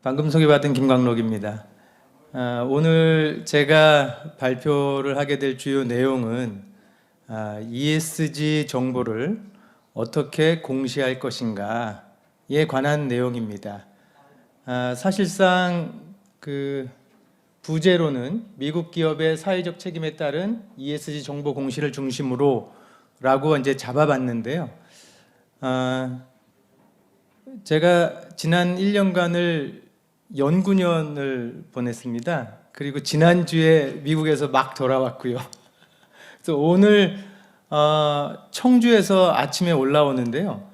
방금 소개받은 김광록입니다. 오늘 제가 발표를 하게 될 주요 내용은 ESG 정보를 어떻게 공시할 것인가에 관한 내용입니다. 사실상 그 부제로는 미국 기업의 사회적 책임에 따른 ESG 정보 공시를 중심으로 라고 이제 잡아봤는데요. 제가 지난 1년간을 연구년을 보냈습니다. 그리고 지난주에 미국에서 막 돌아왔고요. 그래서 오늘 청주에서 아침에 올라오는데요.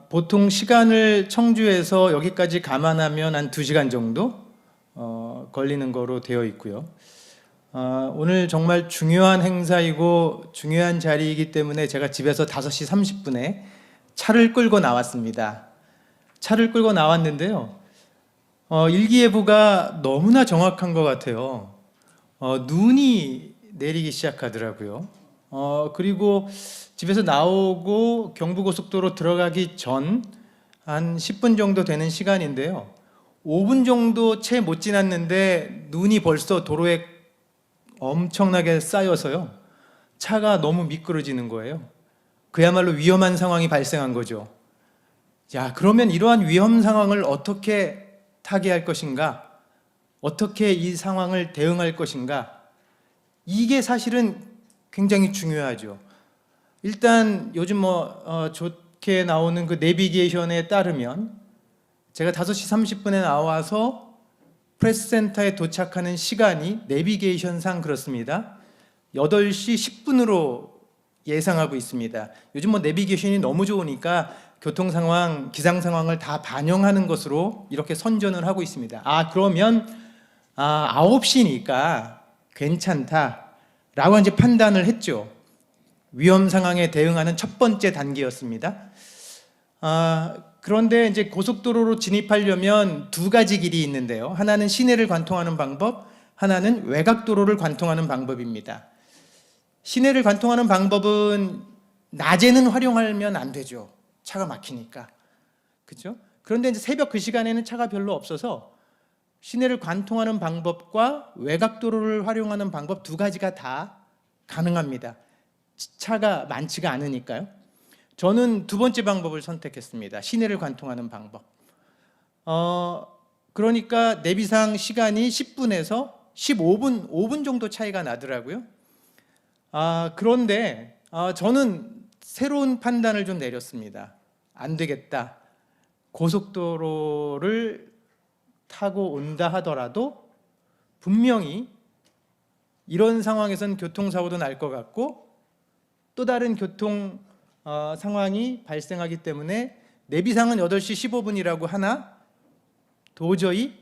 보통 시간을 청주에서 여기까지 감안하면 한 2시간 정도 걸리는 거로 되어 있고요. 오늘 정말 중요한 행사이고 중요한 자리이기 때문에 제가 집에서 5시 30분에 차를 끌고 나왔습니다. 차를 끌고 나왔는데요. 일기예보가 너무나 정확한 것 같아요. 눈이 내리기 시작하더라고요. 그리고 집에서 나오고 경부고속도로 들어가기 전 한 10분 정도 되는 시간인데요. 5분 정도 채 못 지났는데 눈이 벌써 도로에 엄청나게 쌓여서요. 차가 너무 미끄러지는 거예요. 그야말로 위험한 상황이 발생한 거죠. 야, 그러면 이러한 위험 상황을 어떻게 타개할 것인가? 어떻게 이 상황을 대응할 것인가? 이게 사실은 굉장히 중요하죠. 일단 요즘 좋게 나오는 그 내비게이션에 따르면 제가 5시 30분에 나와서 프레스센터에 도착하는 시간이 내비게이션상 그렇습니다. 8시 10분으로 예상하고 있습니다. 요즘 내비게이션이 너무 좋으니까 교통 상황, 기상 상황을 다 반영하는 것으로 이렇게 선전을 하고 있습니다. 그러면 9시니까 괜찮다라고 이제 판단을 했죠. 위험 상황에 대응하는 첫 번째 단계였습니다. 그런데 이제 고속도로로 진입하려면 2가지 길이 있는데요. 하나는 시내를 관통하는 방법, 하나는 외곽도로를 관통하는 방법입니다. 시내를 관통하는 방법은 낮에는 활용하면 안 되죠. 차가 막히니까. 그렇죠? 그런데 이제 새벽 그 시간에는 차가 별로 없어서 시내를 관통하는 방법과 외곽도로를 활용하는 방법 2가지가 다 가능합니다. 차가 많지가 않으니까요. 저는 2번째 방법을 선택했습니다. 시내를 관통하는 방법. 그러니까 내비상 시간이 10분에서 15분, 5분 정도 차이가 나더라고요. 그런데 저는 새로운 판단을 좀 내렸습니다. 안 되겠다. 고속도로를 타고 온다 하더라도 분명히 이런 상황에선 교통사고도 날 것 같고 또 다른 교통 상황이 발생하기 때문에 내비상은 8시 15분이라고 하나 도저히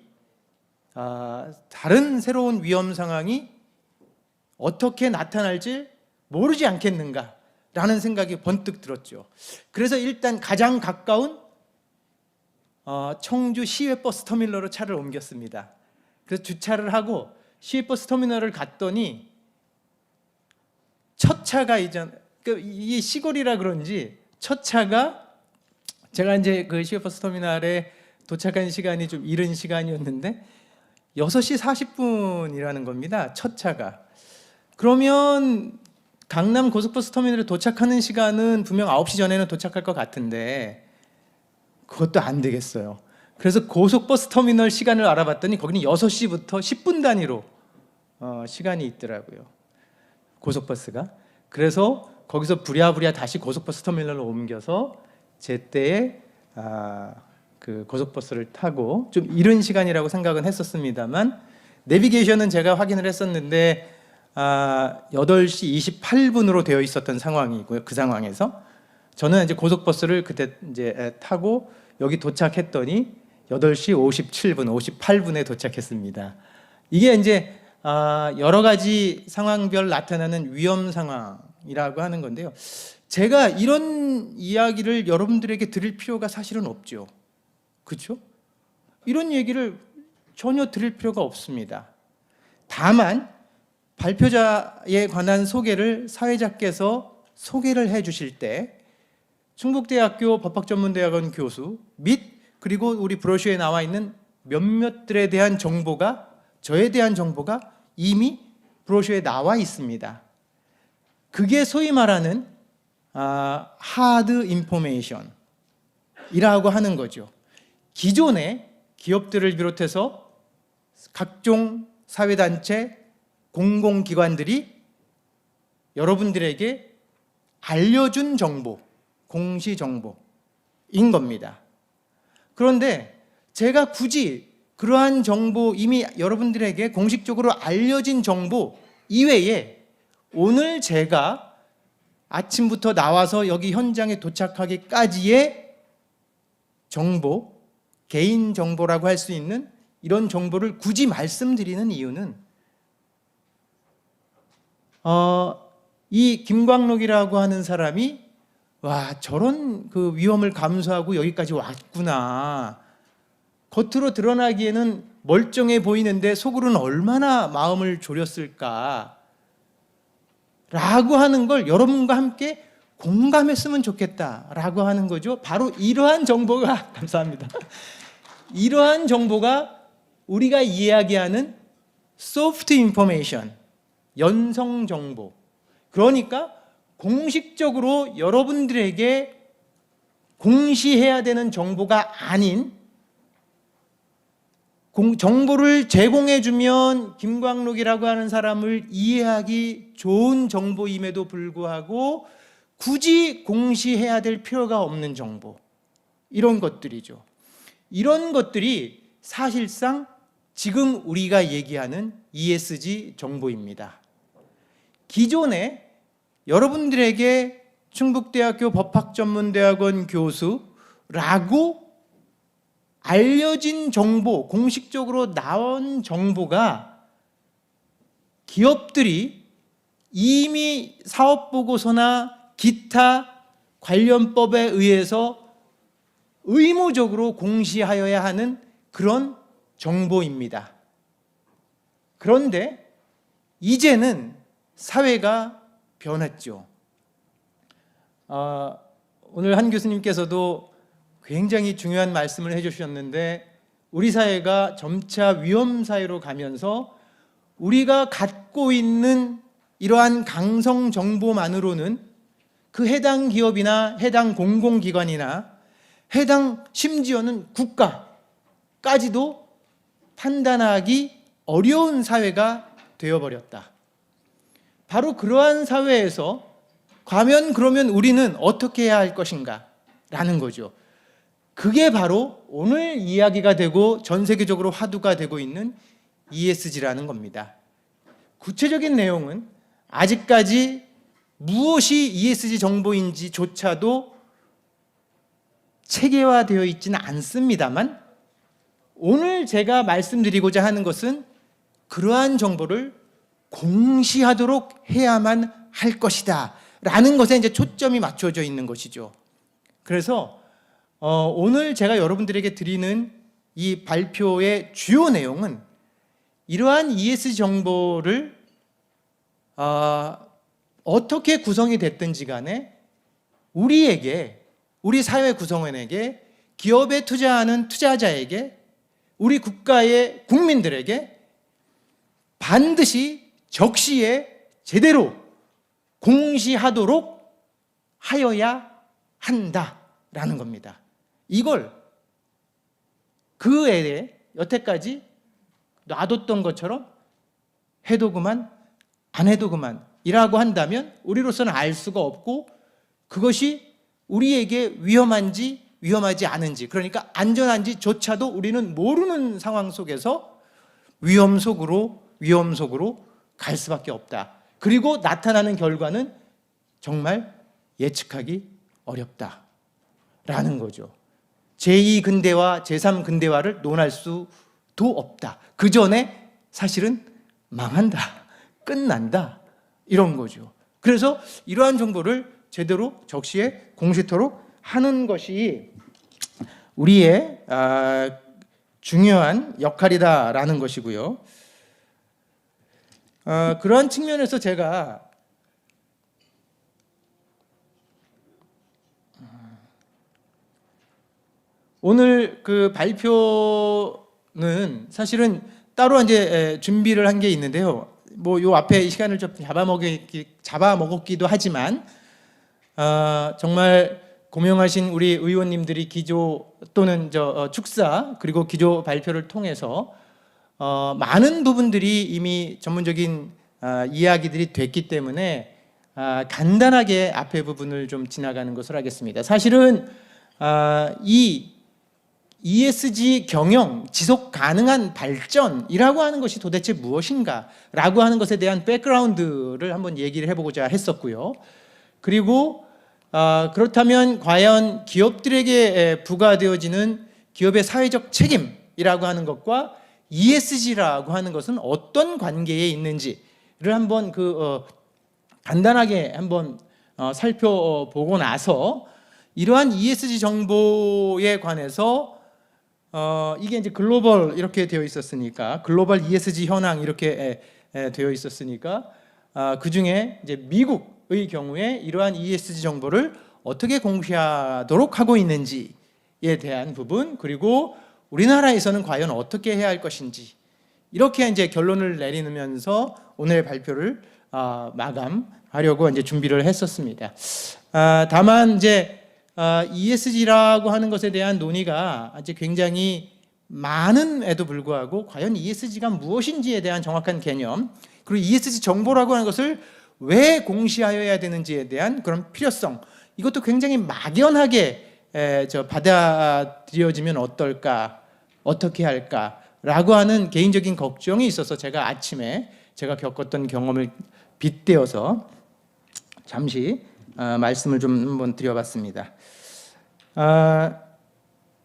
다른 새로운 위험 상황이 어떻게 나타날지 모르지 않겠는가 라는 생각이 번뜩 들었죠. 그래서 일단 가장 가까운 청주 시외버스 터미널로 차를 옮겼습니다. 그래서 주차를 하고 시외버스 터미널을 갔더니 첫 차가 이 시골이라 그런지 첫 차가 제가 이제 그 시외버스 터미널에 도착한 시간이 좀 이른 시간이었는데 6시 40분이라는 겁니다. 첫 차가. 그러면 강남 고속버스 터미널에 도착하는 시간은 분명 9시 전에는 도착할 것 같은데 그것도 안 되겠어요. 그래서 고속버스 터미널 시간을 알아봤더니 거기는 6시부터 10분 단위로 시간이 있더라고요. 고속버스가. 그래서 거기서 부랴부랴 다시 고속버스 터미널로 옮겨서 제때에 그 고속버스를 타고 좀 이른 시간이라고 생각은 했었습니다만 내비게이션은 제가 확인을 했었는데 8시 28분으로 되어 있었던 상황이고요. 그 상황에서 저는 이제 고속버스를 그때 이제 타고 여기 도착했더니 8시 57분, 58분에 도착했습니다. 이게 이제 여러 가지 상황별 나타나는 위험 상황이라고 하는 건데요. 제가 이런 이야기를 여러분들에게 드릴 필요가 사실은 없죠. 그렇죠? 이런 얘기를 전혀 드릴 필요가 없습니다. 다만 발표자에 관한 소개를 사회자께서 소개를 해 주실 때 충북대학교 법학전문대학원 교수 및 그리고 우리 브로셔에 나와 있는 몇몇들에 대한 정보가, 저에 대한 정보가 이미 브로셔에 나와 있습니다. 그게 소위 말하는 하드 인포메이션 이라고 하는 거죠. 기존의 기업들을 비롯해서 각종 사회단체, 공공기관들이 여러분들에게 알려준 정보, 공시정보인 겁니다. 그런데 제가 굳이 그러한 정보, 이미 여러분들에게 공식적으로 알려진 정보 이외에 오늘 제가 아침부터 나와서 여기 현장에 도착하기까지의 정보, 개인정보라고 할 수 있는 이런 정보를 굳이 말씀드리는 이유는 이 김광록이라고 하는 사람이 와, 저런 그 위험을 감수하고 여기까지 왔구나. 겉으로 드러나기에는 멀쩡해 보이는데 속으로는 얼마나 마음을 졸였을까 라고 하는 걸 여러분과 함께 공감했으면 좋겠다라고 하는 거죠. 바로 이러한 정보가 감사합니다. 이러한 정보가 우리가 이야기하는 소프트 인포메이션, 연성 정보. 그러니까 공식적으로 여러분들에게 공시해야 되는 정보가 아닌, 정보를 제공해주면 김광록이라고 하는 사람을 이해하기 좋은 정보임에도 불구하고 굳이 공시해야 될 필요가 없는 정보, 이런 것들이죠. 이런 것들이 사실상 지금 우리가 얘기하는 ESG 정보입니다. 기존에 여러분들에게 충북대학교 법학전문대학원 교수라고 알려진 정보, 공식적으로 나온 정보가 기업들이 이미 사업보고서나 기타 관련법에 의해서 의무적으로 공시하여야 하는 그런 정보입니다. 그런데 이제는 사회가 변했죠. 오늘 한 교수님께서도 굉장히 중요한 말씀을 해주셨는데, 우리 사회가 점차 위험 사회로 가면서 우리가 갖고 있는 이러한 강성 정보만으로는 그 해당 기업이나 해당 공공기관이나 해당 심지어는 국가까지도 판단하기 어려운 사회가 되어버렸다. 바로 그러한 사회에서 과연 그러면 우리는 어떻게 해야 할 것인가 라는 거죠. 그게 바로 오늘 이야기가 되고 전 세계적으로 화두가 되고 있는 ESG라는 겁니다. 구체적인 내용은 아직까지 무엇이 ESG 정보인지조차도 체계화되어 있지는 않습니다만, 오늘 제가 말씀드리고자 하는 것은 그러한 정보를 공시하도록 해야만 할 것이다 라는 것에 이제 초점이 맞춰져 있는 것이죠. 그래서 오늘 제가 여러분들에게 드리는 이 발표의 주요 내용은 이러한 ESG 정보를 어떻게 구성이 됐든지 간에 우리에게, 우리 사회 구성원에게, 기업에 투자하는 투자자에게, 우리 국가의 국민들에게 반드시 적시에 제대로 공시하도록 하여야 한다라는 겁니다. 이걸 그 외에 여태까지 놔뒀던 것처럼 해도 그만, 안 해도 그만 이라고 한다면 우리로서는 알 수가 없고, 그것이 우리에게 위험한지 위험하지 않은지, 그러니까 안전한지조차도 우리는 모르는 상황 속에서 위험 속으로 갈 수밖에 없다. 그리고 나타나는 결과는 정말 예측하기 어렵다라는 거죠. 제2근대화, 제3근대화를 논할 수도 없다. 그 전에 사실은 망한다, 끝난다, 이런 거죠. 그래서 이러한 정보를 제대로 적시에 공시토록 하는 것이 우리의 중요한 역할이다라는 것이고요. 그러한 측면에서 제가 오늘 그 발표는 사실은 따로 이제 준비를 한 게 있는데요. 뭐 요 앞에 이 시간을 좀 잡아먹었기도 하지만 정말 고명하신 우리 의원님들이 기조 또는 축사 그리고 기조 발표를 통해서 많은 부분들이 이미 전문적인 이야기들이 됐기 때문에 간단하게 앞에 부분을 좀 지나가는 것을 하겠습니다. 사실은 이 ESG 경영, 지속 가능한 발전이라고 하는 것이 도대체 무엇인가 라고 하는 것에 대한 백그라운드를 한번 얘기를 해보고자 했었고요. 그리고 그렇다면 과연 기업들에게 부과되어지는 기업의 사회적 책임이라고 하는 것과 ESG라고 하는 것은 어떤 관계에 있는지를 한번 간단하게 한번 살펴보고 나서 이러한 ESG 정보에 관해서 이게 이제 글로벌 이렇게 되어 있었으니까 글로벌 ESG 현황 이렇게 되어 있었으니까 그 중에 이제 미국의 경우에 이러한 ESG 정보를 어떻게 공시하도록 하고 있는지에 대한 부분, 그리고 우리나라에서는 과연 어떻게 해야 할 것인지, 이렇게 이제 결론을 내리면서 오늘 발표를 마감하려고 이제 준비를 했었습니다. 다만 이제 ESG라고 하는 것에 대한 논의가 아직 굉장히 많음에도 불구하고 과연 ESG가 무엇인지에 대한 정확한 개념, 그리고 ESG 정보라고 하는 것을 왜 공시하여야 되는지에 대한 그런 필요성, 이것도 굉장히 막연하게 받아들여지면 어떨까, 어떻게 할까라고 하는 개인적인 걱정이 있어서 제가 아침에 제가 겪었던 경험을 빗대어서 잠시 말씀을 좀 한번 드려봤습니다.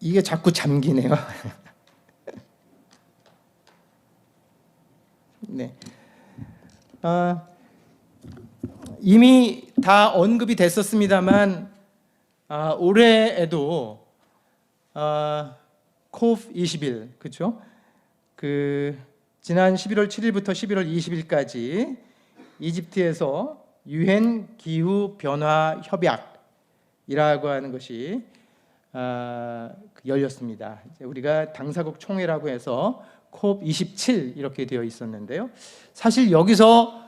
이게 자꾸 잠기네요. 네. 이미 다 언급이 됐었습니다만 올해에도 COP21, 그렇죠? 지난 11월 7일부터 11월 20일까지 이집트에서 유엔 기후 변화 협약이라고 하는 것이 열렸습니다. 우리가 당사국 총회라고 해서 COP27 이렇게 되어 있었는데요. 사실 여기서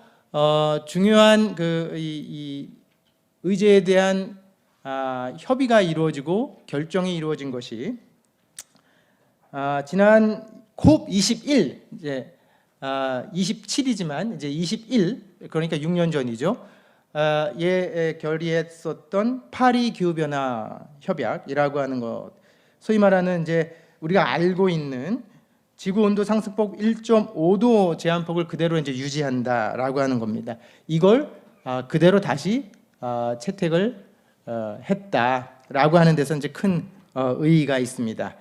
중요한 이 의제에 대한 협의가 이루어지고 결정이 이루어진 것이 지난 COP21 이제 27이지만 이제 21, 그러니까 6년 전이죠. 예, 결의했었던 파리 기후변화 협약이라고 하는 것, 소위 말하는 이제 우리가 알고 있는 지구 온도 상승폭 1.5도 제한폭을 그대로 이제 유지한다라고 하는 겁니다. 이걸 그대로 다시 채택을 했다라고 하는 데서 이제 큰 의의가 있습니다.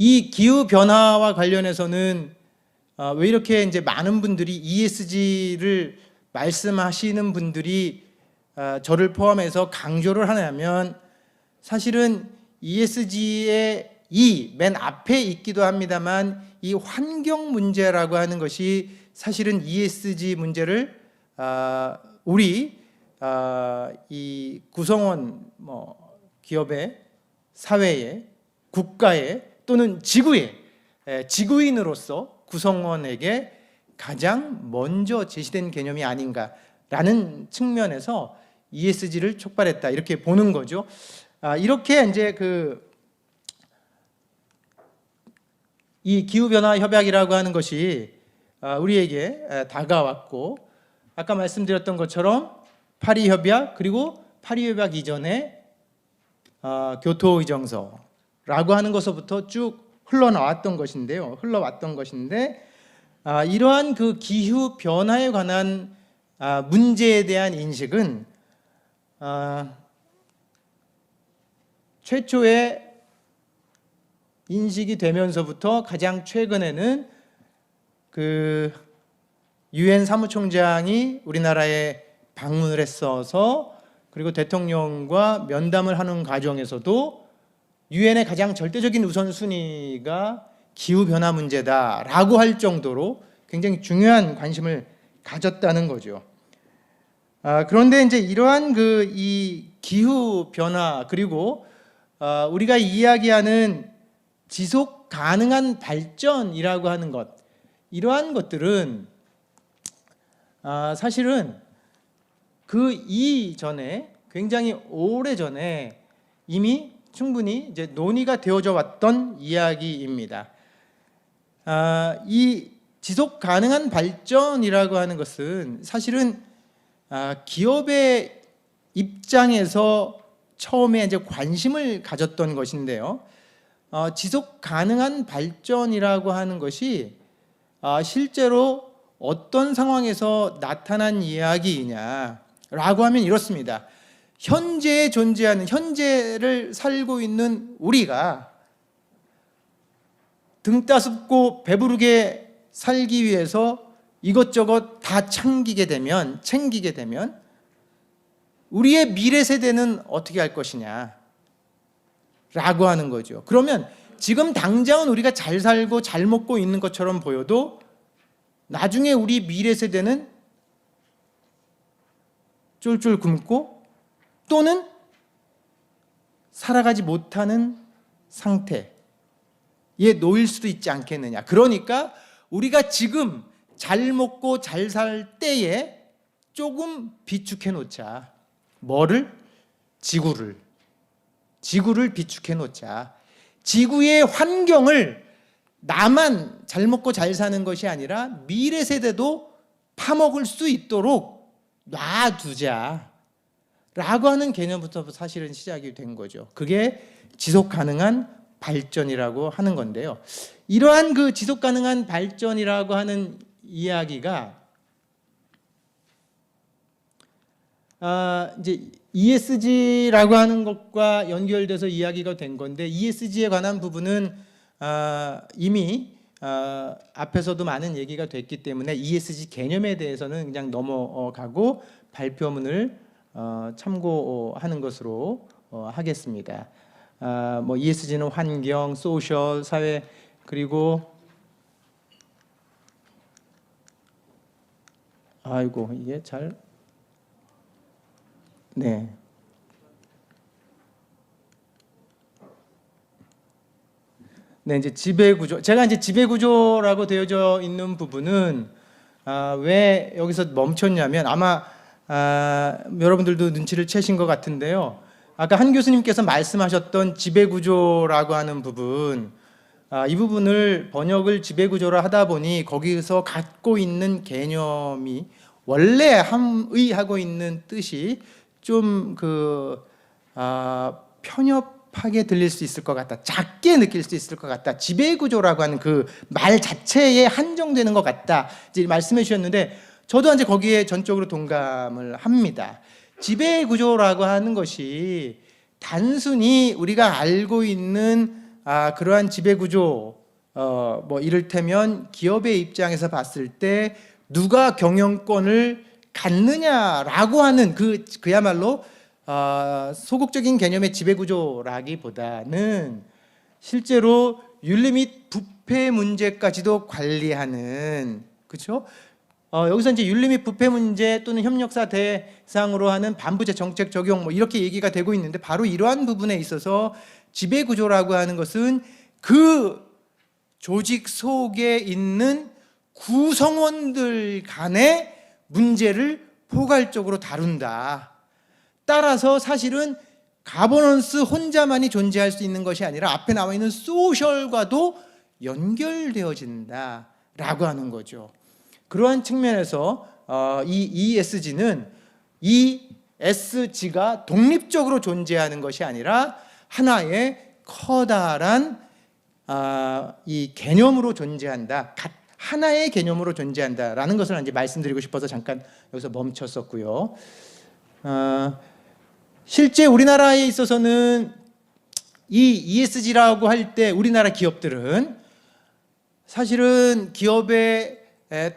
이 기후 변화와 관련해서는 왜 이렇게 이제 많은 분들이 ESG를 말씀하시는 분들이 저를 포함해서 강조를 하냐면, 사실은 ESG의 맨 앞에 있기도 합니다만 이 환경 문제라고 하는 것이 사실은 ESG 문제를 우리 이 구성원 기업의, 사회의, 국가의 또는 지구의 지구인으로서 구성원에게 가장 먼저 제시된 개념이 아닌가라는 측면에서 ESG를 촉발했다, 이렇게 보는 거죠. 이렇게 이제 이 기후변화 협약이라고 하는 것이 우리에게 다가왔고, 아까 말씀드렸던 것처럼 파리 협약, 그리고 파리 협약 이전에 교토 의정서라고 하는 것서부터 쭉 흘러왔던 것인데, 이러한 그 기후 변화에 관한 문제에 대한 인식은 최초의 인식이 되면서부터 가장 최근에는 유엔 사무총장이 우리나라에 방문을 했어서, 그리고 대통령과 면담을 하는 과정에서도 유엔의 가장 절대적인 우선순위가 기후변화 문제다라고 할 정도로 굉장히 중요한 관심을 가졌다는 거죠. 그런데 이제 이러한 이 기후변화, 그리고 우리가 이야기하는 지속 가능한 발전이라고 하는 것, 이러한 것들은 사실은 그 이전에 굉장히 오래전에 이미 충분히 이제 논의가 되어져 왔던 이야기입니다. 이 지속 가능한 발전이라고 하는 것은 사실은 기업의 입장에서 처음에 이제 관심을 가졌던 것인데요. 지속 가능한 발전이라고 하는 것이 실제로 어떤 상황에서 나타난 이야기이냐라고 하면 이렇습니다. 현재에 존재하는, 현재를 살고 있는 우리가 등 따숩고 배부르게 살기 위해서 이것저것 다 챙기게 되면 우리의 미래 세대는 어떻게 할 것이냐 라고 하는 거죠. 그러면 지금 당장은 우리가 잘 살고 잘 먹고 있는 것처럼 보여도 나중에 우리 미래 세대는 쫄쫄 굶고 또는 살아가지 못하는 상태에 놓일 수도 있지 않겠느냐. 그러니까 우리가 지금 잘 먹고 잘 살 때에 조금 비축해 놓자. 뭐를? 지구를 비축해 놓자. 지구의 환경을 나만 잘 먹고 잘 사는 것이 아니라 미래 세대도 파먹을 수 있도록 놔두자 라고 하는 개념부터 사실은 시작이 된 거죠. 그게 지속 가능한 발전이라고 하는 건데요. 이러한 그 지속 가능한 발전이라고 하는 이야기가 이제 ESG라고 하는 것과 연결돼서 이야기가 된 건데, ESG에 관한 부분은 이미 앞에서도 많은 얘기가 됐기 때문에 ESG 개념에 대해서는 그냥 넘어가고 발표문을 참고하는 것으로 하겠습니다. 뭐 ESG는 환경, 소셜, 사회, 그리고 아이고 이게 잘 네. 네, 이제 지배구조. 제가 이제 지배구조라고 되어져 있는 부분은 왜 여기서 멈췄냐면 아마 여러분들도 눈치를 채신 것 같은데요. 아까 한 교수님께서 말씀하셨던 지배구조라고 하는 부분, 이 부분을 번역을 지배구조로 하다 보니 거기서 갖고 있는 개념이 원래 함의하고 있는 뜻이 좀 편협하게 들릴 수 있을 것 같다. 작게 느낄 수 있을 것 같다. 지배구조라고 하는 그 말 자체에 한정되는 것 같다. 이제 말씀해 주셨는데 저도 이제 거기에 전적으로 동감을 합니다. 지배구조라고 하는 것이 단순히 우리가 알고 있는 그러한 지배구조, 뭐 이를테면 기업의 입장에서 봤을 때 누가 경영권을 갖느냐라고 하는 그야말로 소극적인 개념의 지배구조라기보다는 실제로 윤리 및 부패 문제까지도 관리하는, 그렇죠? 여기서 이제 윤리 및 부패 문제 또는 협력사 대상으로 하는 반부채 정책 적용 뭐 이렇게 얘기가 되고 있는데, 바로 이러한 부분에 있어서 지배구조라고 하는 것은 그 조직 속에 있는 구성원들 간의 문제를 포괄적으로 다룬다. 따라서 사실은 가버넌스 혼자만이 존재할 수 있는 것이 아니라 앞에 나와 있는 소셜과도 연결되어진다 라고 하는 거죠. 그러한 측면에서 이 ESG는 ESG가 독립적으로 존재하는 것이 아니라 하나의 커다란 이 개념으로 존재한다. 하나의 개념으로 존재한다라는 것을 이제 말씀드리고 싶어서 잠깐 여기서 멈췄었고요. 실제 우리나라에 있어서는 이 ESG라고 할 때 우리나라 기업들은 사실은 기업의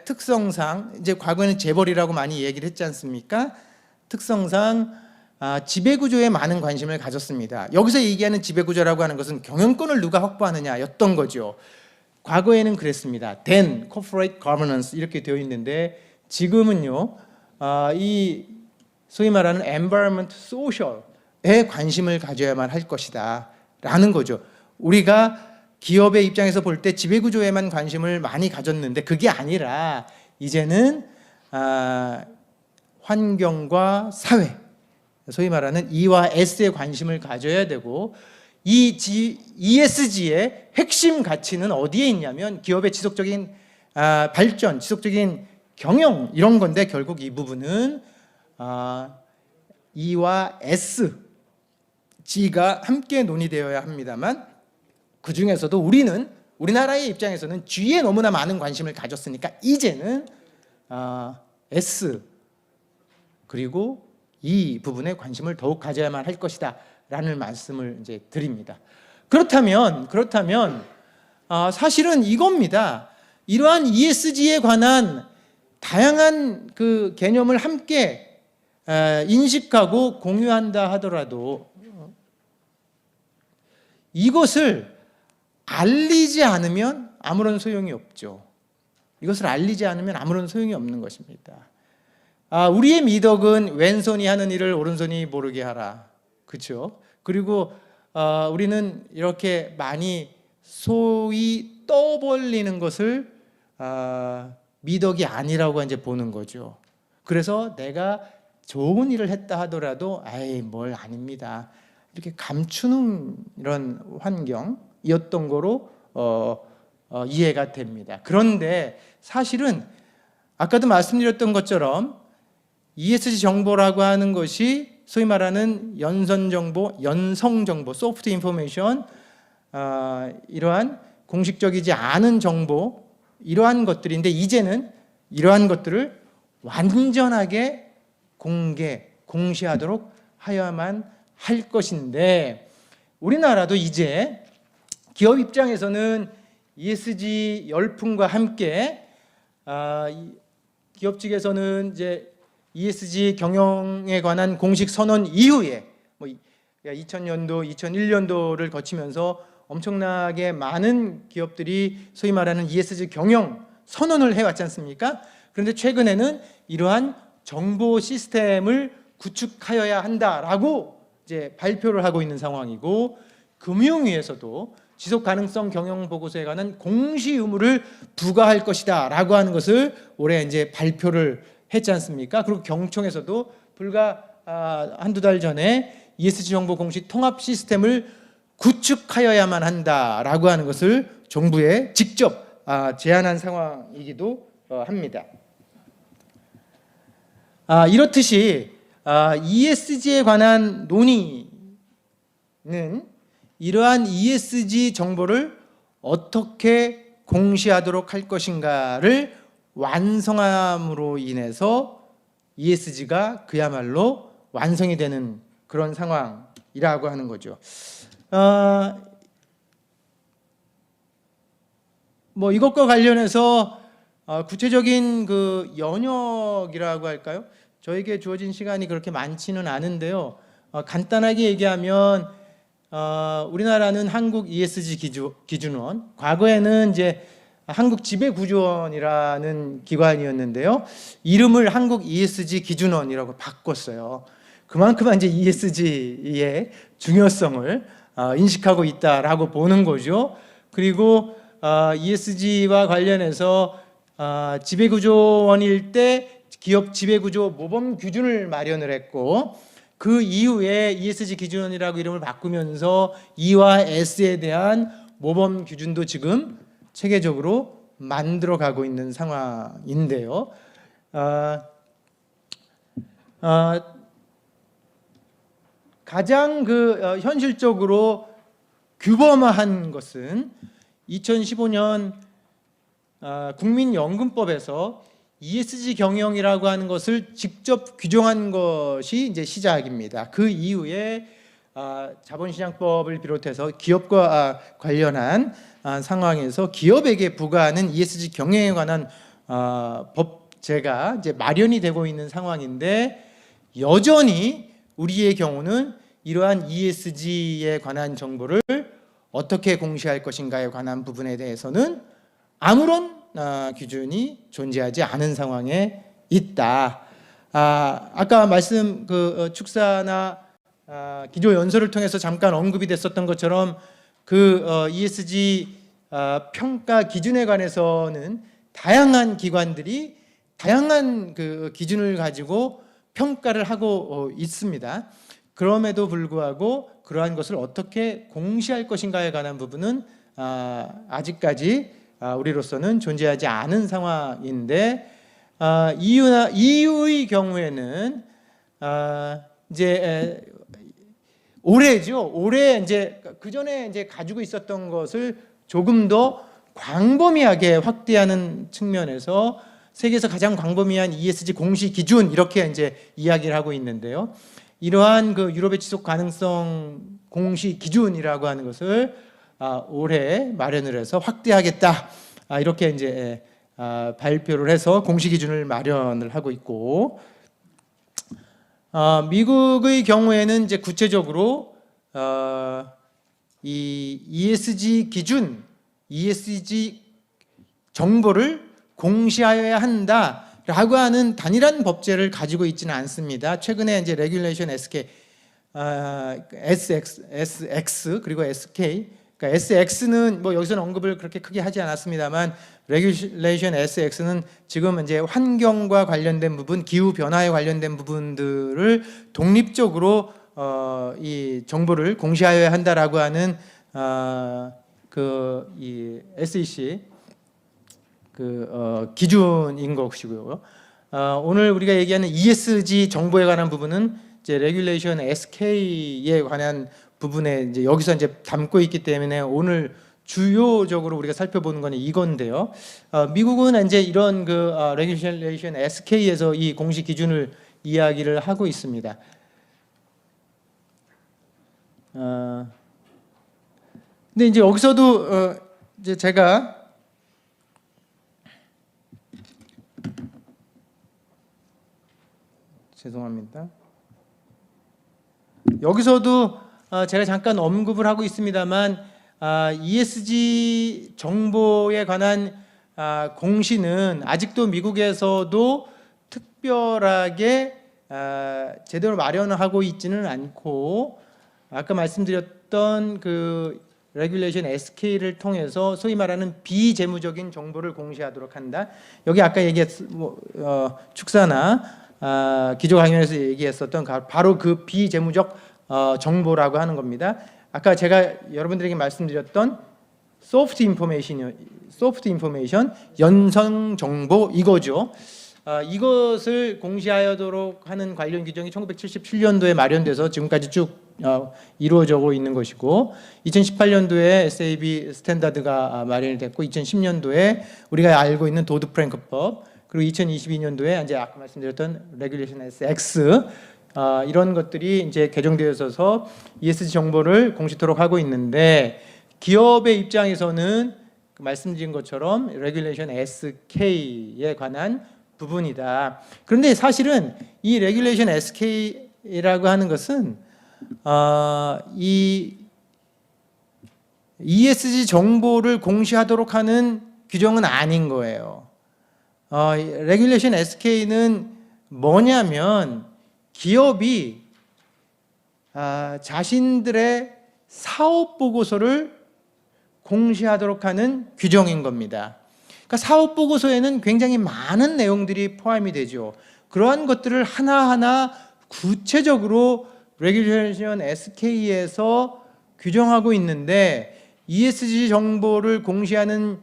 특성상, 이제 과거에는 재벌이라고 많이 얘기를 했지 않습니까? 특성상 지배구조에 많은 관심을 가졌습니다. 여기서 얘기하는 지배구조라고 하는 것은 경영권을 누가 확보하느냐였던 거죠. 과거에는 그랬습니다. then corporate governance 이렇게 되어 있는데, 지금은요 이 소위 말하는 environment, social 관심을 가져야만 할 것이다 라는 거죠. 우리가 기업의 입장에서 볼 때 지배구조에만 관심을 많이 가졌는데 그게 아니라 이제는 환경과 사회, 소위 말하는 E와 S에 관심을 가져야 되고, 이 ESG의 핵심 가치는 어디에 있냐면 기업의 지속적인 발전, 지속적인 경영 이런 건데, 결국 이 부분은 E와 S, G가 함께 논의되어야 합니다만, 그 중에서도 우리나라의 입장에서는 G에 너무나 많은 관심을 가졌으니까 이제는 S 그리고 이 부분에 관심을 더욱 가져야만 할 것이다 라는 말씀을 이제 드립니다. 그렇다면 사실은 이겁니다. 이러한 ESG에 관한 다양한 그 개념을 함께 인식하고 공유한다 하더라도 이것을 알리지 않으면 아무런 소용이 없죠. 이것을 알리지 않으면 아무런 소용이 없는 것입니다. 우리의 미덕은 왼손이 하는 일을 오른손이 모르게 하라. 그렇죠? 그리고 우리는 이렇게 많이 소위 떠벌리는 것을 미덕이 아니라고 이제 보는 거죠. 그래서 내가 좋은 일을 했다 하더라도 뭘 아닙니다, 이렇게 감추는 이런 환경이었던 거로 이해가 됩니다. 그런데 사실은 아까도 말씀드렸던 것처럼 ESG 정보라고 하는 것이 소위 말하는 연선정보, 연성정보, 소프트 인포메이션, 이러한 공식적이지 않은 정보, 이러한 것들인데 이제는 이러한 것들을 완전하게 공시하도록 하여야만 할 것인데, 우리나라도 이제 기업 입장에서는 ESG 열풍과 함께 기업 측에서는 이제 ESG 경영에 관한 공식 선언 이후에 2000년도, 2001년도를 거치면서 엄청나게 많은 기업들이 소위 말하는 ESG 경영 선언을 해왔지 않습니까? 그런데 최근에는 이러한 정보 시스템을 구축하여야 한다라고 이제 발표를 하고 있는 상황이고, 금융위에서도 지속 가능성 경영 보고서에 관한 공시 의무를 부과할 것이다 라고 하는 것을 올해 이제 발표를 했지 않습니까? 그리고 경총에서도 불과 한두 달 전에 ESG 정보 공시 통합 시스템을 구축하여야만 한다라고 하는 것을 정부에 직접 제안한 상황이기도 합니다. 이렇듯이 ESG에 관한 논의는 이러한 ESG 정보를 어떻게 공시하도록 할 것인가를 완성함으로 인해서 ESG가 그야말로 완성이 되는 그런 상황이라고 하는 거죠. 이것과 관련해서 구체적인 그 연역이라고 할까요? 저에게 주어진 시간이 그렇게 많지는 않은데요. 간단하게 얘기하면 우리나라는 한국 ESG 기준원, 과거에는 이제 한국지배구조원이라는 기관이었는데요. 이름을 한국 ESG 기준원이라고 바꿨어요. 그만큼 이제 ESG의 중요성을 인식하고 있다라고 보는 거죠. 그리고 ESG와 관련해서 지배구조원일 때 기업 지배구조 모범 기준을 마련을 했고, 그 이후에 ESG 기준원이라고 이름을 바꾸면서 E와 S에 대한 모범 기준도 지금 체계적으로 만들어가고 있는 상황인데요. 가장 현실적으로 규범화한 것은 2015년 국민연금법에서 ESG 경영이라고 하는 것을 직접 규정한 것이 이제 시작입니다. 그 이후에 자본시장법을 비롯해서 기업과 관련한 상황에서 기업에게 부과하는 ESG 경영에 관한 법제가 이제 마련이 되고 있는 상황인데, 여전히 우리의 경우는 이러한 ESG에 관한 정보를 어떻게 공시할 것인가에 관한 부분에 대해서는 아무런 기준이 존재하지 않은 상황에 있다. 아까 말씀 축사나 기조 연설을 통해서 잠깐 언급이 됐었던 것처럼 그 ESG 평가 기준에 관해서는 다양한 기관들이 다양한 그 기준을 가지고 평가를 하고 있습니다. 그럼에도 불구하고 그러한 것을 어떻게 공시할 것인가에 관한 부분은 아직까지 우리로서는 존재하지 않은 상황인데, EU의 경우에는 이제 올해죠. 올해 이제 그 전에 이제 가지고 있었던 것을 조금 더 광범위하게 확대하는 측면에서 세계에서 가장 광범위한 ESG 공시 기준 이렇게 이제 이야기를 하고 있는데요. 이러한 그 유럽의 지속 가능성 공시 기준이라고 하는 것을 올해 마련을 해서 확대하겠다. 이렇게 이제 발표를 해서 공시 기준을 마련을 하고 있고, 미국의 경우에는 이제 구체적으로 이 ESG 기준, ESG 정보를 공시하여야 한다라고 하는 단일한 법제를 가지고 있지는 않습니다. 최근에 이제 레귤레이션 SK, SX 그리고 SK, 그러니까 SX는 뭐 여기서는 언급을 그렇게 크게 하지 않았습니다만, 레귤레이션 SX는 지금 이제 환경과 관련된 부분, 기후 변화에 관련된 부분들을 독립적으로 이 정보를 공시하여야 한다라고 하는 그 이 SEC 기준인 것이고요. 오늘 우리가 얘기하는 ESG 정보에 관한 부분은 이제 레귤레이션 SK에 관한 부분에 이제 여기서 이제 담고 있기 때문에 오늘 주요적으로 우리가 살펴보는 거는 이건데요. 미국은 이제 이런 그 레귤레이션 SK에서 이 공시 기준을 이야기를 하고 있습니다. 근데 이제 여기서도 이제 제가 죄송합니다. 여기서도 제가 잠깐 언급을 하고 있습니다만, ESG 정보에 관한 공시는 아직도 미국에서도 특별하게 제대로 마련하고 있지는 않고, 아까 말씀드렸던 그 레귤레이션 SK를 통해서 소위 말하는 비재무적인 정보를 공시하도록 한다. 여기 아까 축사나 기조 강연에서 얘기했었던 바로 그 비재무적 정보라고 하는 겁니다. 아까 제가 여러분들에게 말씀드렸던 소프트 인포메이션, 연성 정보 이거죠. 이것을 공시하도록 하는 관련 규정이 1977년도에 마련돼서 지금까지 쭉 이루어지고 있는 것이고, 2018년도에 SAB 스탠다드가 마련이 됐고, 2010년도에 우리가 알고 있는 도드 프랭크법, 그리고 2022년도에 이제 아까 말씀드렸던 레귤레이션 SX, 이런 것들이 이제 개정되어 있어서 ESG 정보를 공시토록 하고 있는데, 기업의 입장에서는 말씀드린 것처럼 레귤레이션 SK에 관한 부분이다. 그런데 사실은 이 레귤레이션 SK라고 하는 것은 이 ESG 정보를 공시하도록 하는 규정은 아닌 거예요. 레귤레이션 SK는 뭐냐면 기업이 자신들의 사업 보고서를 공시하도록 하는 규정인 겁니다. 그러니까 사업 보고서에는 굉장히 많은 내용들이 포함이 되죠. 그러한 것들을 하나하나 구체적으로 레귤레이션 SK에서 규정하고 있는데, ESG 정보를 공시하는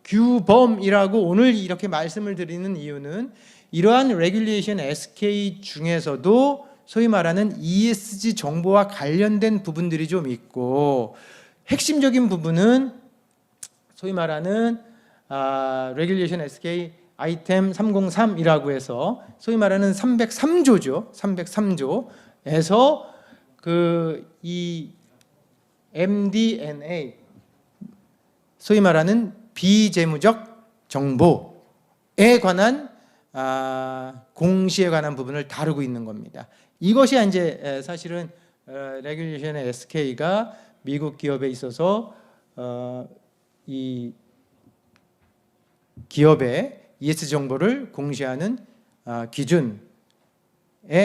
규범이라고 오늘 이렇게 말씀을 드리는 이유는, 이러한 레귤레이션 SK 중에서도 소위 말하는 ESG 정보와 관련된 부분들이 좀 있고, 핵심적인 부분은 소위 말하는 레귤레이션 SK 아이템 303이라고 해서 소위 말하는 303조죠. 303조에서 이 MD&A, 소위 말하는 비재무적 정보에 관한 공시에 관한 부분을 다루고 있는 겁니다. 이것이 이제 사실은 레귤레이션 SK가 미국 기업에 있어서 이 기업의 ESG 정보를 공시하는 기준의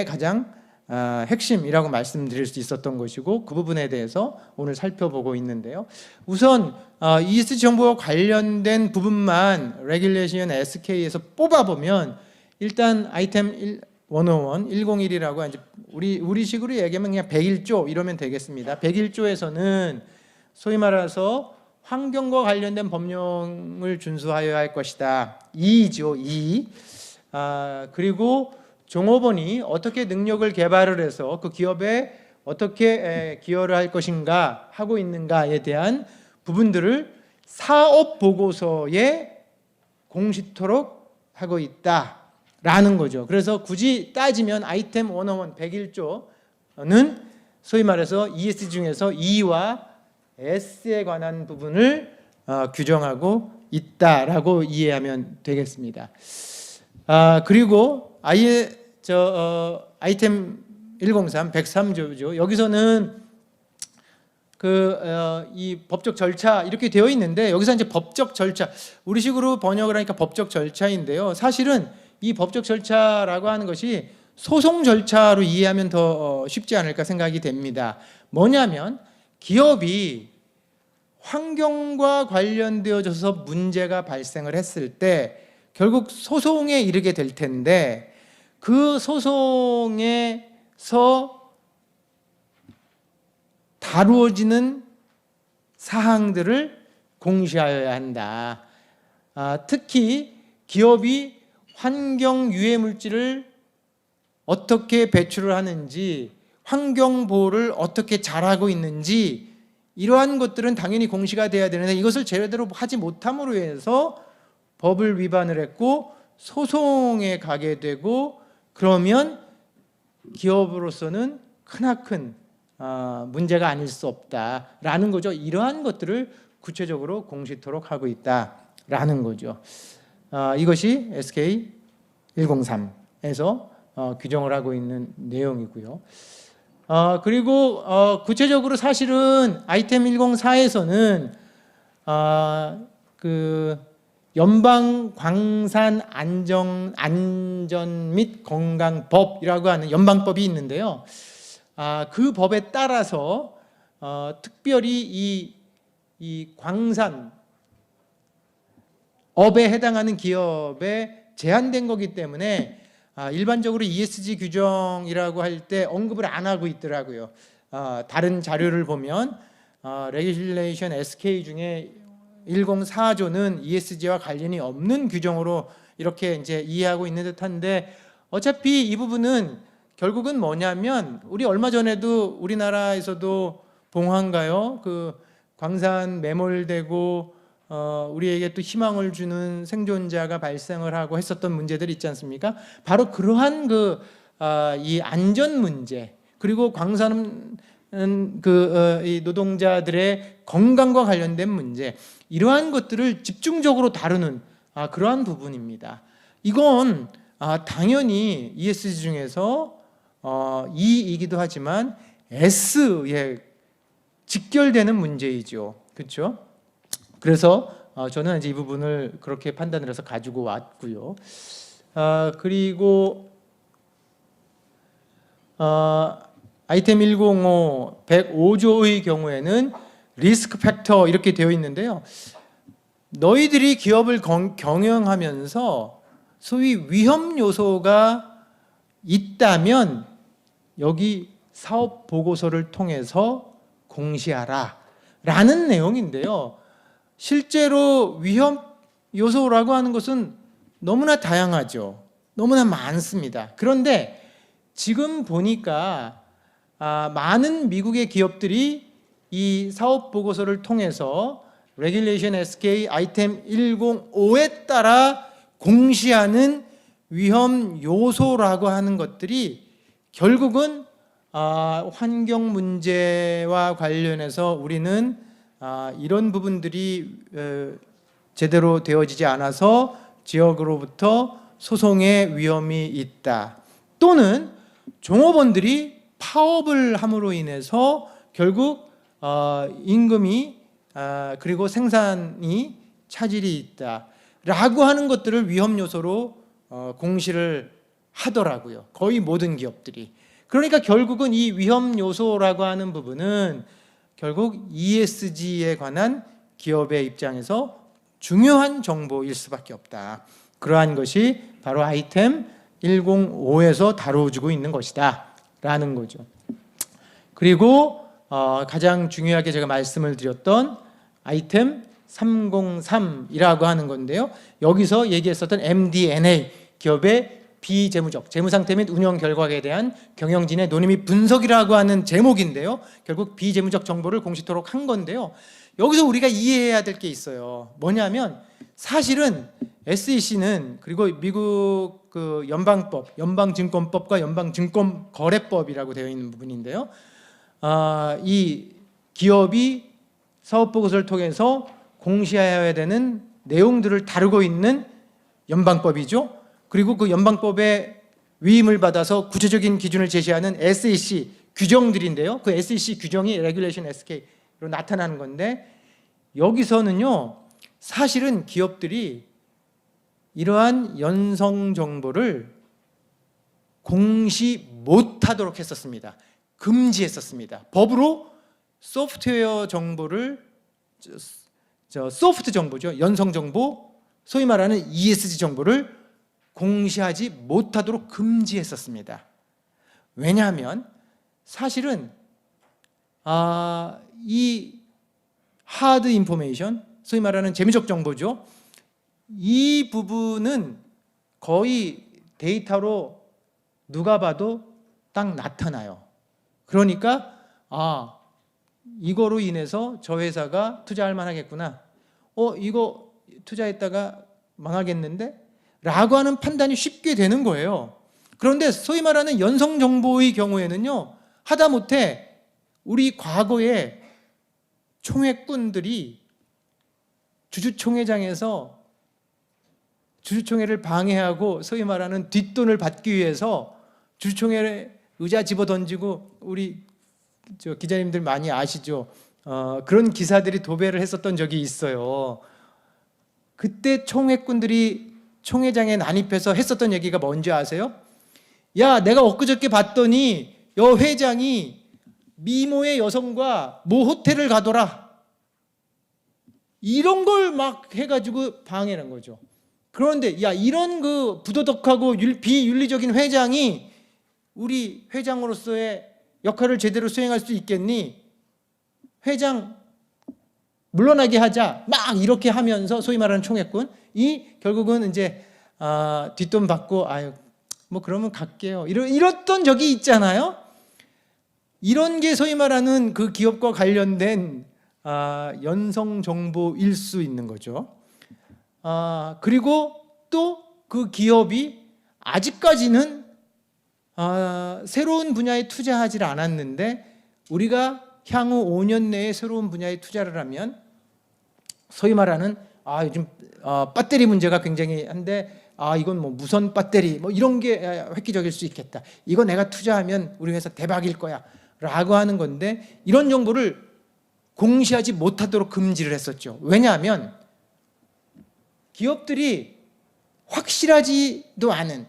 가장 핵심이라고 말씀드릴 수 있었던 것이고, 그 부분에 대해서 오늘 살펴보고 있는데요. 우선 ESG 정보와 관련된 부분만 레귤레이션 SK에서 뽑아보면, 일단 아이템 101, 101이라고 이제 우리식으로 얘기하면 그냥 101조 이러면 되겠습니다. 101조에서는 소위 말해서 환경과 관련된 법령을 준수하여야 할 것이다. 2죠, 2. 그리고 종업원이 어떻게 능력을 개발을 해서 그 기업에 어떻게 기여를 할 것인가 하고 있는가에 대한 부분들을 사업 보고서에 공시토록 하고 있다라는 거죠. 그래서 굳이 따지면 아이템 101 101조는 소위 말해서 ESG 중에서 E와 S에 관한 부분을 규정하고 있다라고 이해하면 되겠습니다. 그리고 아이템 103 103조죠. 여기서는 이 법적 절차 이렇게 되어 있는데, 여기서 이제 법적 절차, 우리식으로 번역을 하니까 법적 절차인데요. 사실은 이 법적 절차라고 하는 것이 소송 절차로 이해하면 더 쉽지 않을까 생각이 됩니다. 뭐냐면 기업이 환경과 관련되어져서 문제가 발생을 했을 때 결국 소송에 이르게 될 텐데, 그 소송에서 다루어지는 사항들을 공시하여야 한다. 특히 기업이 환경 유해 물질을 어떻게 배출을 하는지, 환경 보호를 어떻게 잘하고 있는지, 이러한 것들은 당연히 공시가 돼야 되는데, 이것을 제대로 하지 못함으로 해서 법을 위반을 했고 소송에 가게 되고, 그러면 기업으로서는 크나큰 문제가 아닐 수 없다라는 거죠. 이러한 것들을 구체적으로 공시토록 하고 있다라는 거죠. 이것이 SK 103에서 규정을 하고 있는 내용이고요. 그리고 구체적으로 사실은 아이템 104에서는 그 연방 광산 안전 및 건강법이라고 하는 연방법이 있는데요. 그 법에 따라서 특별히 이 광산 업에 해당하는 기업에 제한된 거기 때문에 일반적으로 ESG 규정이라고 할 때 언급을 안 하고 있더라고요. 다른 자료를 보면 레귤레이션 SK 중에 104조는 ESG와 관련이 없는 규정으로 이렇게 이제 이해하고 있는 듯한데, 어차피 이 부분은 결국은 뭐냐면, 우리 얼마 전에도 우리나라에서도 봉화인가요? 그 광산 매몰되고 우리에게 또 희망을 주는 생존자가 발생을 하고 했었던 문제들이 있지 않습니까? 바로 그러한 이 안전 문제, 그리고 광산 이 노동자들의 건강과 관련된 문제, 이러한 것들을 집중적으로 다루는 그러한 부분입니다. 이건 당연히 ESG 중에서 E이기도 하지만 S에 직결되는 문제이죠. 그렇죠? 그래서 저는 이제 이 부분을 그렇게 판단을 해서 가지고 왔고요. 그리고 아이템 105 105조의 경우에는 리스크 팩터 이렇게 되어 있는데요. 너희들이 기업을 경영하면서 소위 위험 요소가 있다면 여기 사업 보고서를 통해서 공시하라 라는 내용인데요. 실제로 위험 요소라고 하는 것은 너무나 다양하죠. 너무나 많습니다. 그런데 지금 보니까 많은 미국의 기업들이 이 사업 보고서를 통해서 레귤레이션 SK 아이템 105에 따라 공시하는 위험 요소라고 하는 것들이 결국은 환경 문제와 관련해서 우리는 이런 부분들이 제대로 되어지지 않아서 지역으로부터 소송의 위험이 있다, 또는 종업원들이 파업을 함으로 인해서 결국 임금이 그리고 생산이 차질이 있다라고 하는 것들을 위험 요소로 공시를 하더라고요. 거의 모든 기업들이. 그러니까 결국은 이 위험 요소라고 하는 부분은 결국 ESG에 관한 기업의 입장에서 중요한 정보일 수밖에 없다. 그러한 것이 바로 아이템 105에서 다뤄주고 있는 것이다 라는 거죠. 그리고 가장 중요하게 제가 말씀을 드렸던 아이템 303이라고 하는 건데요. 여기서 얘기했었던 MD&A, 기업의 비재무적, 재무상태 및 운영 결과에 대한 경영진의 논의 및 분석이라고 하는 제목인데요. 결국 비재무적 정보를 공시토록 한 건데요. 여기서 우리가 이해해야 될 게 있어요. 뭐냐면 사실은 SEC는 그리고 미국 그 연방법, 연방증권법과 연방증권거래법이라고 되어 있는 부분인데요. 이 기업이 사업보고서를 통해서 공시해야 되는 내용들을 다루고 있는 연방법이죠. 그리고 그 연방법의 위임을 받아서 구체적인 기준을 제시하는 SEC 규정들인데요. 그 SEC 규정이 Regulation SK로 나타나는 건데, 여기서는요 사실은 기업들이 이러한 연성 정보를 공시 못하도록 했었습니다. 금지했었습니다. 법으로 소프트웨어 정보를 소프트 정보죠, 연성 정보, 소위 말하는 ESG 정보를 공시하지 못하도록 금지했었습니다. 왜냐하면 사실은 이 하드 인포메이션, 소위 말하는 재무적 정보죠, 이 부분은 거의 데이터로 누가 봐도 딱 나타나요. 그러니까 이거로 인해서 저 회사가 투자할 만하겠구나, 이거 투자했다가 망하겠는데? 라고 하는 판단이 쉽게 되는 거예요. 그런데 소위 말하는 연성정보의 경우에는요, 하다못해 우리 과거에 총회꾼들이 주주총회장에서 주주총회를 방해하고 소위 말하는 뒷돈을 받기 위해서 주주총회에 의자 집어던지고, 우리 기자님들 많이 아시죠? 그런 기사들이 도배를 했었던 적이 있어요. 그때 총회꾼들이 총회장에 난입해서 했었던 얘기가 뭔지 아세요? 야, 내가 엊그저께 봤더니 여 회장이 미모의 여성과 모 호텔을 가더라, 이런 걸 막 해가지고 방해한 거죠. 그런데 야, 이런 그 부도덕하고 비윤리적인 회장이 우리 회장으로서의 역할을 제대로 수행할 수 있겠니? 회장 물러나게 하자, 막 이렇게 하면서 소위 말하는 총회꾼, 결국은 이제 뒷돈 받고 뭐 그러면 갈게요, 이랬던 적이 있잖아요. 이런 게 소위 말하는 그 기업과 관련된 연성 정보일 수 있는 거죠. 그리고 또 그 기업이 아직까지는 새로운 분야에 투자하지 않았는데, 우리가 향후 5년 내에 새로운 분야에 투자를 하면 소위 말하는 요즘 배터리 문제가 굉장히 한데, 이건 뭐 무선 배터리 뭐 이런 게 획기적일 수 있겠다, 이거 내가 투자하면 우리 회사 대박일 거야 라고 하는 건데, 이런 정보를 공시하지 못하도록 금지를 했었죠. 왜냐하면 기업들이 확실하지도 않은,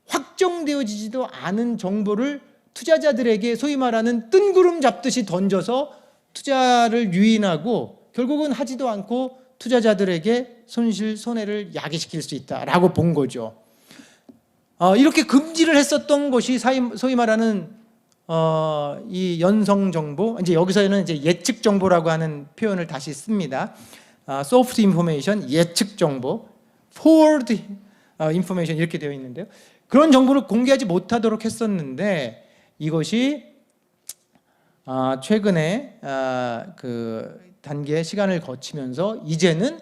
확정되어지지도 않은 정보를 투자자들에게 소위 말하는 뜬구름 잡듯이 던져서 투자를 유인하고 결국은 하지도 않고 투자자들에게 손해를 야기시킬 수 있다라고 본 거죠. 이렇게 금지를 했었던 것이 소위 말하는 이 연성 정보, 이제 여기서는 이제 예측 정보라고 하는 표현을 다시 씁니다. 소프트 인포메이션, 예측 정보, forward 인포메이션 이렇게 되어 있는데요. 그런 정보를 공개하지 못하도록 했었는데, 이것이 최근에 그 단계의 시간을 거치면서 이제는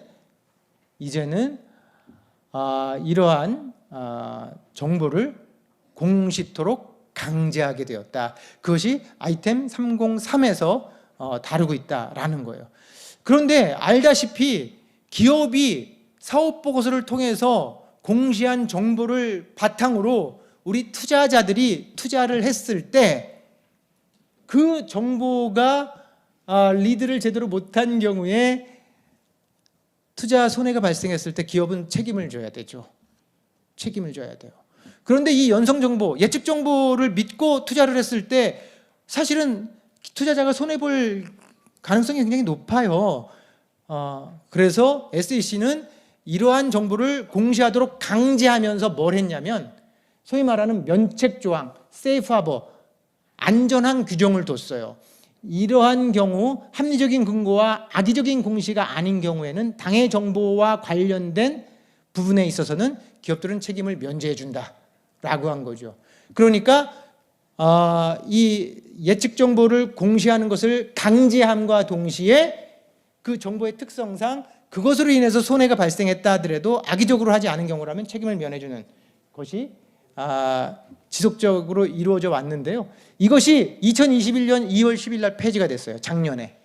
이러한 정보를 공시토록 강제하게 되었다. 그것이 아이템 303에서 다루고 있다라는 거예요. 그런데 알다시피 기업이 사업보고서를 통해서 공시한 정보를 바탕으로 우리 투자자들이 투자를 했을 때 그 정보가 리드를 제대로 못한 경우에 투자 손해가 발생했을 때 기업은 책임을 져야 되죠. 책임을 져야 돼요. 그런데 이 연성 정보, 예측 정보를 믿고 투자를 했을 때 사실은 투자자가 손해볼 가능성이 굉장히 높아요. 그래서 SEC는 이러한 정보를 공시하도록 강제하면서 뭘 했냐면 소위 말하는 면책 조항, 세이프 하버, 안전한 규정을 뒀어요. 이러한 경우 합리적인 근거와 악의적인 공시가 아닌 경우에는 당해 정보와 관련된 부분에 있어서는 기업들은 책임을 면제해 준다라고 한 거죠. 그러니까 이 예측 정보를 공시하는 것을 강제함과 동시에 그 정보의 특성상 그것으로 인해서 손해가 발생했다 하더라도 악의적으로 하지 않은 경우라면 책임을 면해주는 것이 지속적으로 이루어져 왔는데요. 이것이 2021년 2월 10일 날 폐지가 됐어요. 작년에.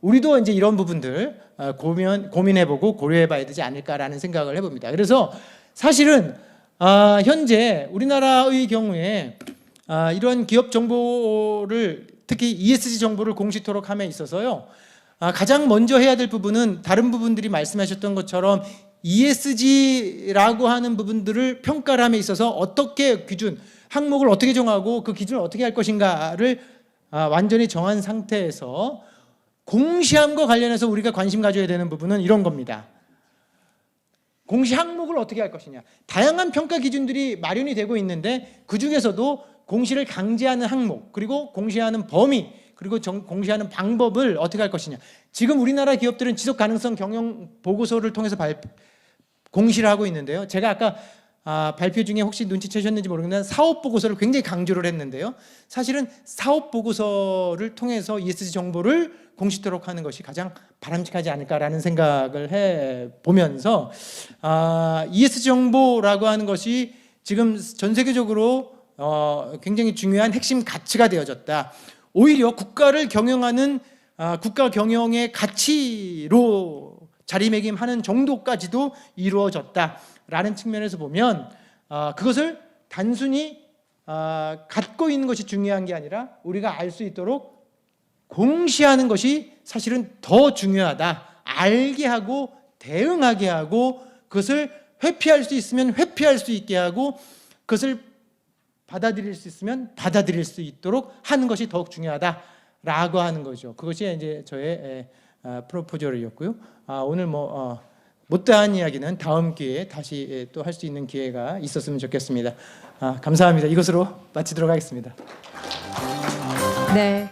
우리도 이제 이런 부분들 고민해보고 고려해봐야 되지 않을까라는 생각을 해봅니다. 그래서 사실은 현재 우리나라의 경우에 이런 기업 정보를 특히 ESG 정보를 공시토록 함에 있어서요. 가장 먼저 해야 될 부분은 다른 부분들이 말씀하셨던 것처럼 ESG라고 하는 부분들을 평가를 함에 있어서 어떻게 기준, 항목을 어떻게 정하고 그 기준을 어떻게 할 것인가를 완전히 정한 상태에서 공시함과 관련해서 우리가 관심 가져야 되는 부분은 이런 겁니다. 공시 항목을 어떻게 할 것이냐. 다양한 평가 기준들이 마련이 되고 있는데 그중에서도 공시를 강제하는 항목, 그리고 공시하는 범위, 그리고 공시하는 방법을 어떻게 할 것이냐. 지금 우리나라 기업들은 지속 가능성 경영 보고서를 통해서 공시를 하고 있는데요. 제가 아까 발표 중에 혹시 눈치채셨는지 모르겠는데 사업 보고서를 굉장히 강조를 했는데요. 사실은 사업 보고서를 통해서 ESG 정보를 공시토록 하는 것이 가장 바람직하지 않을까라는 생각을 해보면서 ESG 정보라고 하는 것이 지금 전 세계적으로 굉장히 중요한 핵심 가치가 되어졌다. 오히려 국가를 경영하는 국가 경영의 가치로 자리매김하는 정도까지도 이루어졌다라는 측면에서 보면 그것을 단순히 갖고 있는 것이 중요한 게 아니라 우리가 알 수 있도록 공시하는 것이 사실은 더 중요하다. 알게 하고 대응하게 하고 그것을 회피할 수 있으면 회피할 수 있게 하고 그것을 받아들일 수 있으면 받아들일 수 있도록 하는 것이 더욱 중요하다라고 하는 거죠. 그것이 이제 저의 프로포저였고요. 오늘 못다한 이야기는 다음 기회에 다시 또 할 수 있는 기회가 있었으면 좋겠습니다. 감사합니다. 이것으로 마치도록 하겠습니다. 네.